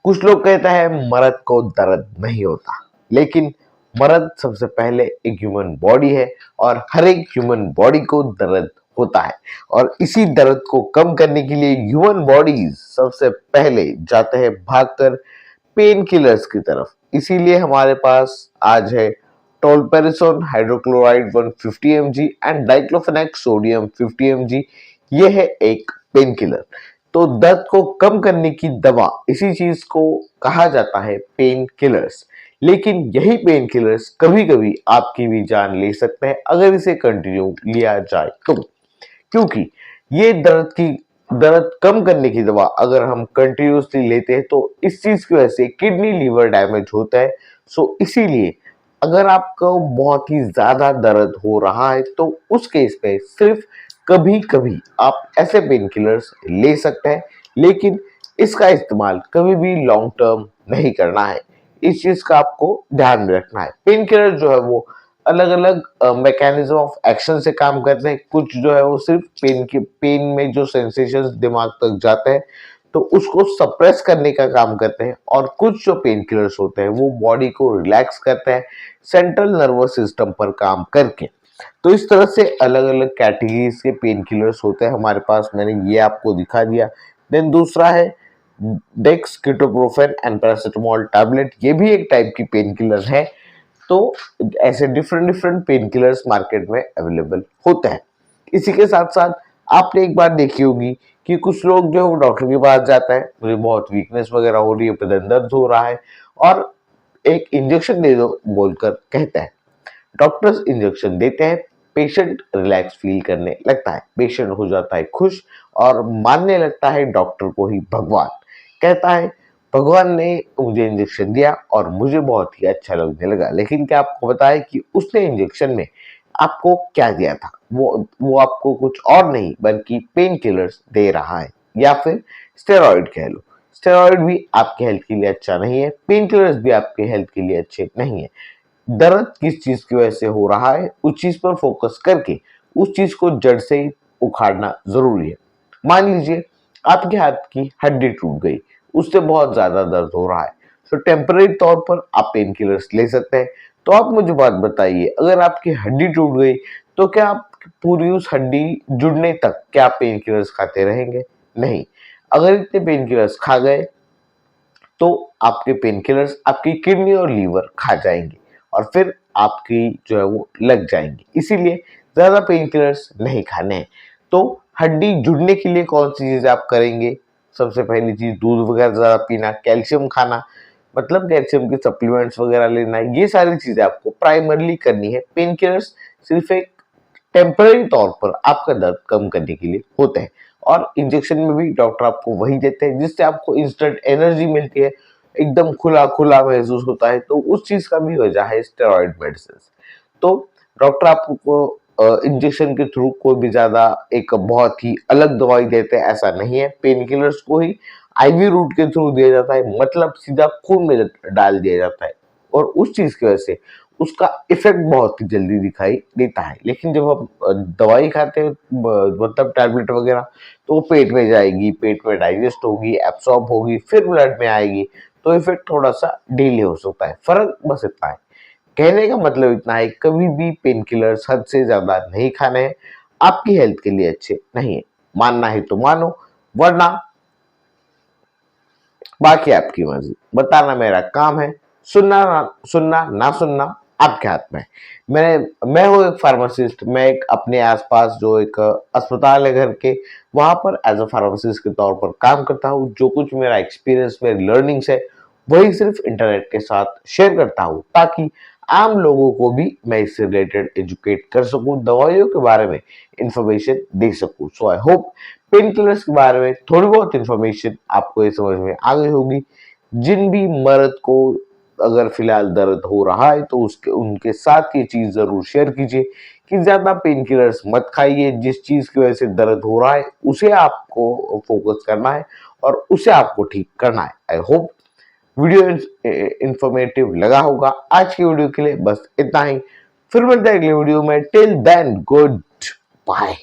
कुछ लोग कहते हैं मर्द को दर्द नहीं होता, लेकिन मर्द सबसे पहले एक ह्यूमन बॉडी है और हर एक ह्यूमन बॉडी को दर्द होता है। और इसी दर्द को कम करने के लिए ह्यूमन बॉडीज सबसे पहले जाते हैं भागकर पेन किलर्स की तरफ। इसीलिए हमारे पास आज है tolperisone hydrochloride 150 mg and diclofenac sodium 50 mg। ये है एक पेन किलर। तो दर्द को कम करने की दवा, इसी चीज को कहा जाता है पेन किलर्स। लेकिन यही पेन किलर्स कभी कभी आपकी भी जान ले सकते हैं अगर इसे कंटिन्यू लिया जाए तो। क्योंकि ये दर्द कम करने की दवा अगर हम कंटिन्यूसली लेते हैं तो इस चीज की वजह से किडनी लीवर डैमेज होता है। सो इसीलिए अगर आपको बहुत ही ज्यादा दर्द हो रहा है तो उस केस पे सिर्फ कभी कभी आप ऐसे पेन किलर्स ले सकते हैं, लेकिन इसका इस्तेमाल कभी भी लॉन्ग टर्म नहीं करना है। इस चीज का आपको ध्यान में रखना है। पेन किलर जो है वो अलग अलग मैकेनिज्म ऑफ एक्शन से काम करते हैं। कुछ जो है वो सिर्फ पेन में जो सेंसेशन दिमाग तक जाते हैं तो उसको सप्रेस करने का काम करते हैं, और कुछ जो पेन किलर्स होते हैं वो बॉडी को रिलैक्स करते हैं सेंट्रल नर्वस सिस्टम पर काम करके। तो इस तरह से अलग अलग कैटेगरीज के पेन किलर्स होते हैं हमारे पास। मैंने ये आपको दिखा दिया। देन दूसरा है डेक्स कीटोप्रोफेन एंड पैरासिटामोल टैबलेट। ये भी एक टाइप की पेन किलर है। तो ऐसे different different pain killers market में अवेलेबल होते हैं। इसी के साथ साथ आपने एक बात देखी होगी कि कुछ लोग जो है वो डॉक्टर के पास जाता है, मुझे बहुत वीकनेस वगैरह हो रही है, बदन दर्द हो रहा है, और एक इंजेक्शन दे दो बोलकर कहता है। डॉक्टर्स इंजेक्शन देते हैं, पेशेंट रिलैक्स फील करने लगता है, पेशेंट हो जाता है खुश और मानने लगता है डॉक्टर को ही भगवान। कहता है भगवान ने मुझे इंजेक्शन दिया और मुझे बहुत ही अच्छा लगने लगा। लेकिन क्या आपको पता है कि उसने इंजेक्शन में आपको क्या दिया था? वो आपको कुछ और नहीं बल्कि पेन किलर्स दे रहा है, या फिर स्टेरॉइड कह लो। स्टेरॉइड भी आपके हेल्थ के लिए अच्छा नहीं है, पेन किलर्स भी आपके हेल्थ के लिए अच्छे नहीं है। दर्द किस चीज की वजह से हो रहा है उस चीज पर फोकस करके उस चीज को जड़ से ही उखाड़ना जरूरी है। मान लीजिए आपके हाथ की हड्डी टूट गई, उससे बहुत ज्यादा दर्द हो रहा है, तो टेम्पररी तौर पर आप पेन किलर्स ले सकते हैं। तो आप मुझे बात बताइए, अगर आपकी हड्डी टूट गई तो क्या आप पूरी उस हड्डी जुड़ने तक क्या पेन किलर्स खाते रहेंगे? नहीं। अगर इतने पेन किलर्स खा गए तो आपके पेन किलर्स आपकी किडनी और लीवर खा जाएंगे और फिर आपकी जो है वो लग जाएंगी। इसीलिए ज्यादा पेन किलर्स नहीं खाने हैं। तो हड्डी जुड़ने के लिए कौन सी चीज आप करेंगे? सबसे पहली चीज दूध वगैरह ज्यादा पीना, कैल्शियम खाना, मतलब कैल्शियम के सप्लीमेंट्स वगैरह लेना, ये सारी चीजें आपको प्राइमरली करनी है। पेन किलर्स सिर्फ एक टेम्पररी तौर पर आपका दर्द कम करने के लिए होते हैं, और इंजेक्शन में भी डॉक्टर आपको वही देते हैं जिससे आपको इंस्टेंट एनर्जी मिलती है, एकदम खुला खुला महसूस होता है। तो उस चीज का भी वजह है स्टेरॉइड मेडिसिन। तो डॉक्टर आपको इंजेक्शन के थ्रू कोई भी ज्यादा एक बहुत ही अलग दवाई देते हैं ऐसा नहीं है। पेन किलर्स को ही आईवी रूट के थ्रू दिया जाता है, मतलब सीधा खून में डाल दिया जाता है, और उस चीज की वजह से उसका इफेक्ट बहुत ही जल्दी दिखाई देता है। लेकिन जब हम दवाई खाते हैं, मतलब टैबलेट वगैरह, तो वो पेट में जाएगी, पेट में डाइजेस्ट होगी, एब्सॉर्ब होगी, फिर ब्लड में आएगी, तो इफेक्ट थोड़ा सा डिले हो सकता है। फर्क बस इतना है। कहने का मतलब इतना है, कभी भी पेन किलर्स हद से ज्यादा नहीं खाने हैं, आपकी हेल्थ के लिए अच्छे नहीं है। मानना है तो मानो, वरना बाकी आपकी मर्जी। बताना मेरा काम है, सुनना ना सुनना आपके हाथ में है। मैं हूँ एक फार्मासिस्ट। मैं एक अपने आसपास जो एक अस्पताल है घर के, वहां पर एज अ फार्मासिस्ट के तौर पर काम करता हूँ। जो कुछ मेरा एक्सपीरियंस, मेरी लर्निंग्स है, वही सिर्फ इंटरनेट के साथ शेयर करता हूँ, ताकि आम लोगों को भी मैं इससे रिलेटेड एजुकेट कर सकूं, दवाइयों के बारे में इंफॉर्मेशन दे सकूं। सो आई होप पेन किलर्स के बारे में थोड़ी बहुत इंफॉर्मेशन आपको ये समझ में आ गई होगी। जिन भी मर्द को अगर फिलहाल दर्द हो रहा है तो उसके उनके साथ ये चीज जरूर शेयर कीजिए कि ज्यादा पेन किलर्स मत खाइए। जिस चीज की वजह से दर्द हो रहा है उसे आपको फोकस करना है और उसे आपको ठीक करना है। आई होप वीडियो इंफॉर्मेटिव लगा होगा। आज की वीडियो के लिए बस इतना ही। फिर मिलते हैं अगली वीडियो में। Till then good bye.